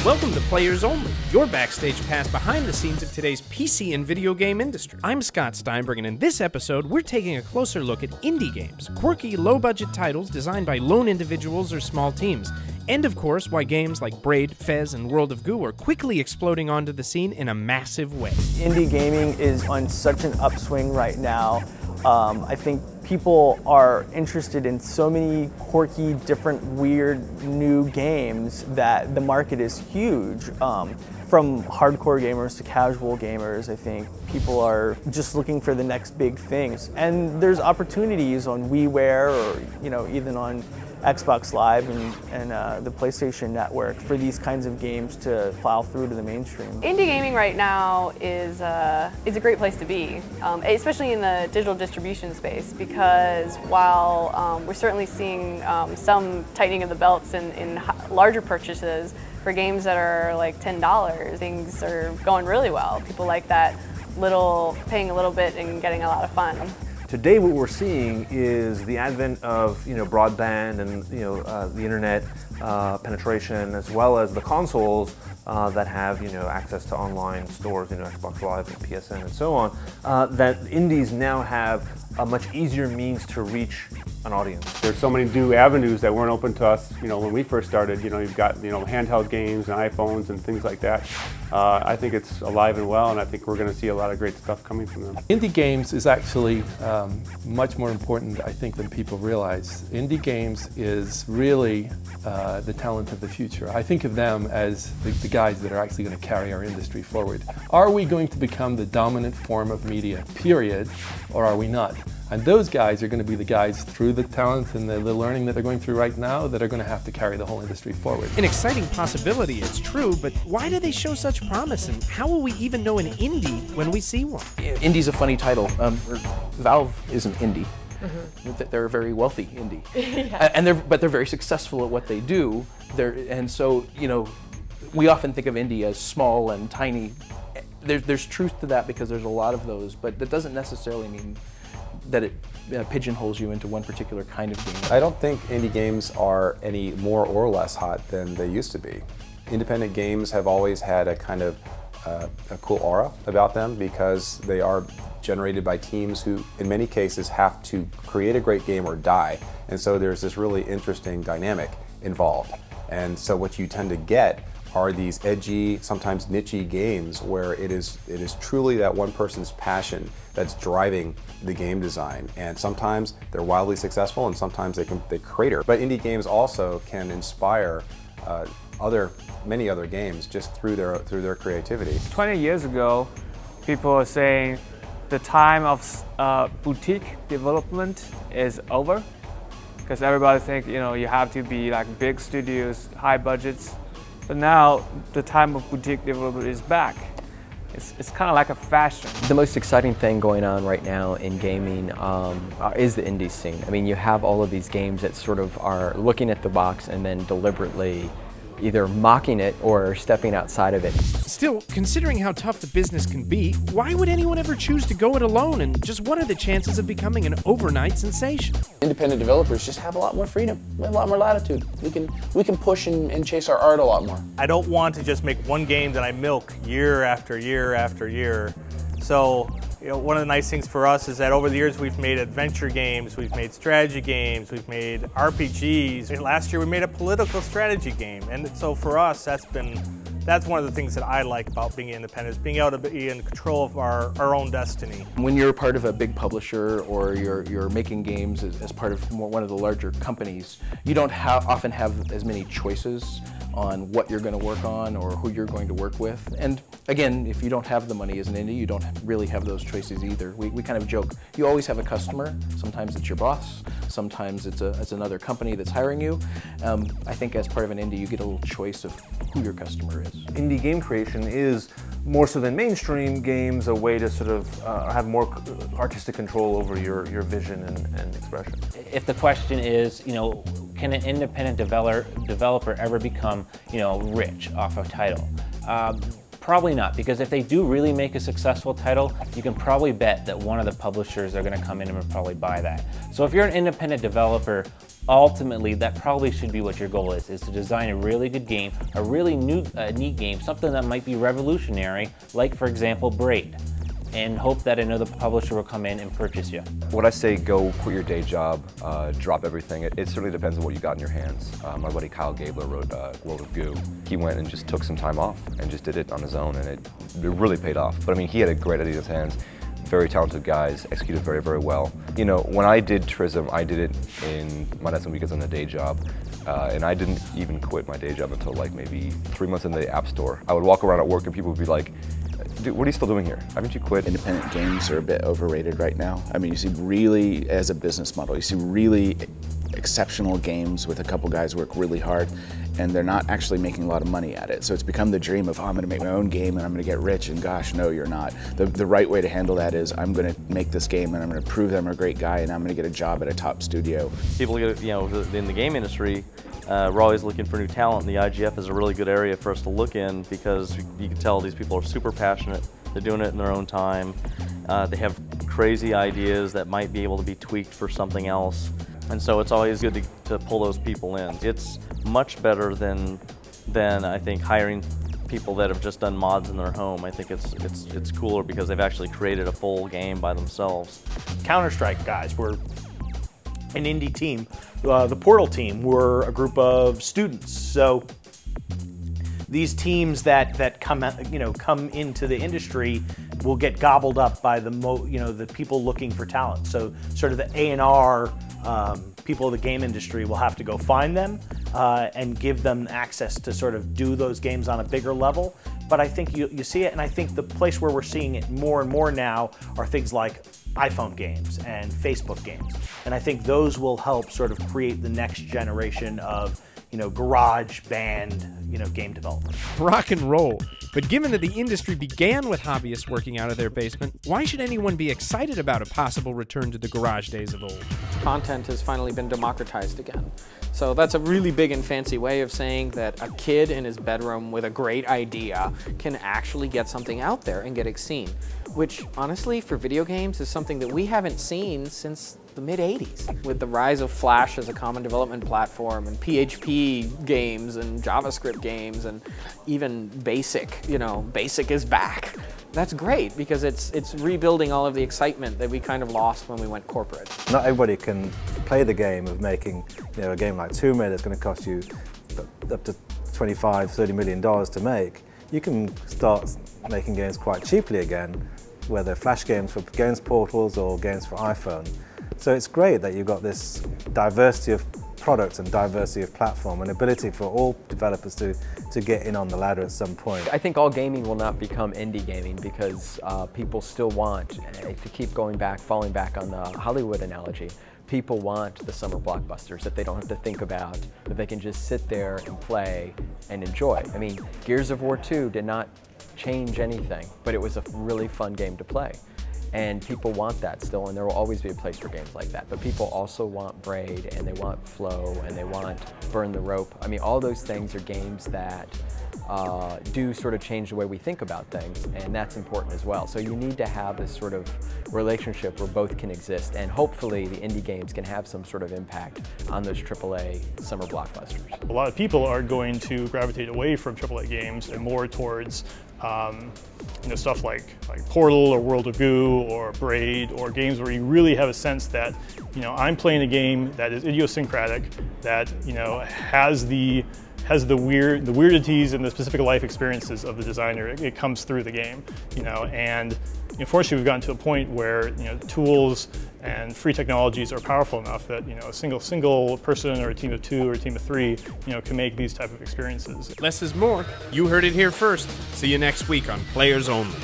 Welcome to Players Only, your backstage pass behind the scenes of today's PC and video game industry. I'm Scott Steinberg, and in this episode, we're taking a closer look at indie games, quirky, low-budget titles designed by lone individuals or small teams, and of course, why games like Braid, Fez, and World of Goo are quickly exploding onto the scene in a massive way. Indie gaming is on such an upswing right now. I think people are interested in so many quirky, different, weird, new games that the market is huge. From hardcore gamers to casual gamers, I think people are just looking for the next big things. And there's opportunities on WiiWare or even on Xbox Live and the PlayStation Network for these kinds of games to plow through to the mainstream. Indie gaming right now is a great place to be, especially in the digital distribution space, because while we're certainly seeing some tightening of the belts in larger purchases for games that are like $10, things are going really well. People like that paying a little bit and getting a lot of fun. Today what we're seeing is the advent of broadband and the internet penetration, as well as the consoles that have access to online stores, Xbox Live and PSN and so on, that indies now have a much easier means to reach an audience. There's so many new avenues that weren't open to us, when we first started. You've got handheld games and iPhones and things like that. I think it's alive and well, and I think we're going to see a lot of great stuff coming from them. Indie games is actually much more important, I think, than people realize. Indie games is really the talent of the future. I think of them as the guys that are actually going to carry our industry forward. Are we going to become the dominant form of media, period, or are we not? And those guys are going to be the guys, through the talent and the learning that they're going through right now, that are going to have to carry the whole industry forward. An exciting possibility, it's true, but why do they show such promise, and how will we even know an indie when we see one? Indie's a funny title. Valve is an indie. Mm-hmm. They're a very wealthy indie. Yes. But they're very successful at what they do. And so, we often think of indie as small and tiny. There's truth to that because there's a lot of those, but that doesn't necessarily mean that it pigeonholes you into one particular kind of game. I don't think indie games are any more or less hot than they used to be. Independent games have always had a kind of a cool aura about them because they are generated by teams who, in many cases, have to create a great game or die. And so there's this really interesting dynamic involved. And so what you tend to get are these edgy, sometimes niche-y games where it is truly that one person's passion that's driving the game design. And sometimes they're wildly successful, and sometimes they crater. But indie games also can inspire many other games just through their creativity. 20 years ago, people were saying the time of boutique development is over, because everybody thinks you have to be like big studios, high budgets. But now the time of boutique development is back. It's kind of like a fashion. The most exciting thing going on right now in gaming is the indie scene. I mean, you have all of these games that sort of are looking at the box and then deliberately either mocking it or stepping outside of it. Still, considering how tough the business can be, why would anyone ever choose to go it alone, and just what are the chances of becoming an overnight sensation? Independent developers just have a lot more freedom, a lot more latitude. We can push and chase our art a lot more. I don't want to just make one game that I milk year after year after year. So, one of the nice things for us is that over the years we've made adventure games, we've made strategy games, we've made RPGs. And last year we made a political strategy game. And so for us, that's one of the things that I like about being independent, is being able to be in control of our own destiny. When you're part of a big publisher or you're making games as part of one of the larger companies, you don't often have as many choices on what you're going to work on or who you're going to work with. And again, if you don't have the money as an indie, you don't really have those choices either. We kind of joke, you always have a customer. Sometimes it's your boss, sometimes it's another company that's hiring you. I think as part of an indie, you get a little choice of who your customer is. Indie game creation is, more so than mainstream games, a way to sort of have more artistic control over your vision and expression. If the question is, can an independent developer ever become, rich off a title? Probably not, because if they do really make a successful title, you can probably bet that one of the publishers are going to come in and will probably buy that. So if you're an independent developer, ultimately that probably should be what your goal is to design a really good game, a really neat game, something that might be revolutionary, like for example Braid, and hope that another publisher will come in and purchase you. When I say go quit your day job, drop everything, it certainly depends on what you got in your hands. My buddy Kyle Gabler wrote World of Goo. He went and just took some time off and just did it on his own, and it really paid off. But I mean, he had a great idea in his hands. Very talented guys, executed very, very well. You know, when I did Trism, I did it in my nights and weekends on a day job. And I didn't even quit my day job until like maybe 3 months in the App Store. I would walk around at work and people would be like, dude, what are you still doing here? Haven't you quit? Independent games are a bit overrated right now. I mean, you see really, as a business model, you see really exceptional games with a couple guys work really hard, and they're not actually making a lot of money at it. So it's become the dream of, oh, I'm gonna make my own game and I'm gonna get rich, and gosh, no, you're not. The right way to handle that is, I'm gonna make this game and I'm gonna prove that I'm a great guy and I'm gonna get a job at a top studio. People get, you know, in the game industry, we're always looking for new talent, and the IGF is a really good area for us to look in, because you can tell these people are super passionate. They're doing it in their own time. They have crazy ideas that might be able to be tweaked for something else. And so it's always good to pull those people in. It's much better than I think hiring people that have just done mods in their home. I think it's cooler because they've actually created a full game by themselves. Counter-Strike guys were an indie team. The Portal team were a group of students. So these teams that come into the industry will get gobbled up by the people looking for talent. So sort of the A&R people of the game industry will have to go find them and give them access to sort of do those games on a bigger level. But I think you see it, and I think the place where we're seeing it more and more now are things like iPhone games and Facebook games. And I think those will help sort of create the next generation of garage band, game development. Rock and roll. But given that the industry began with hobbyists working out of their basement, why should anyone be excited about a possible return to the garage days of old? Content has finally been democratized again. So that's a really big and fancy way of saying that a kid in his bedroom with a great idea can actually get something out there and get it seen, which honestly for video games is something that we haven't seen since the mid-80s. With the rise of Flash as a common development platform, and PHP games and JavaScript games, and even BASIC, BASIC is back. That's great because it's rebuilding all of the excitement that we kind of lost when we went corporate. Not everybody can play the game of making a game like Tomb Raider that's going to cost you up to $25–30 million to make. You can start making games quite cheaply again, whether Flash games for games portals or games for iPhone. So it's great that you've got this diversity of products and diversity of platform and ability for all developers to get in on the ladder at some point. I think all gaming will not become indie gaming because people still want to keep falling back on the Hollywood analogy. People want the summer blockbusters that they don't have to think about, that they can just sit there and play and enjoy. I mean, Gears of War 2 did not change anything, but it was a really fun game to play. And people want that still, and there will always be a place for games like that. But people also want Braid, and they want Flow, and they want Burn the Rope. I mean, all those things are games that do sort of change the way we think about things, and that's important as well. So you need to have this sort of relationship where both can exist, and hopefully the indie games can have some sort of impact on those AAA summer blockbusters. A lot of people are going to gravitate away from AAA games and more towards stuff like Portal or World of Goo or Braid, or games where you really have a sense that I'm playing a game that is idiosyncratic, that has the weirdities and the specific life experiences of the designer. It comes through the game, and unfortunately we've gotten to a point where tools and free technologies are powerful enough that a single person or a team of 2 or a team of 3 can make these type of experiences. Less is more. You heard it here first. See you next week on Players Only.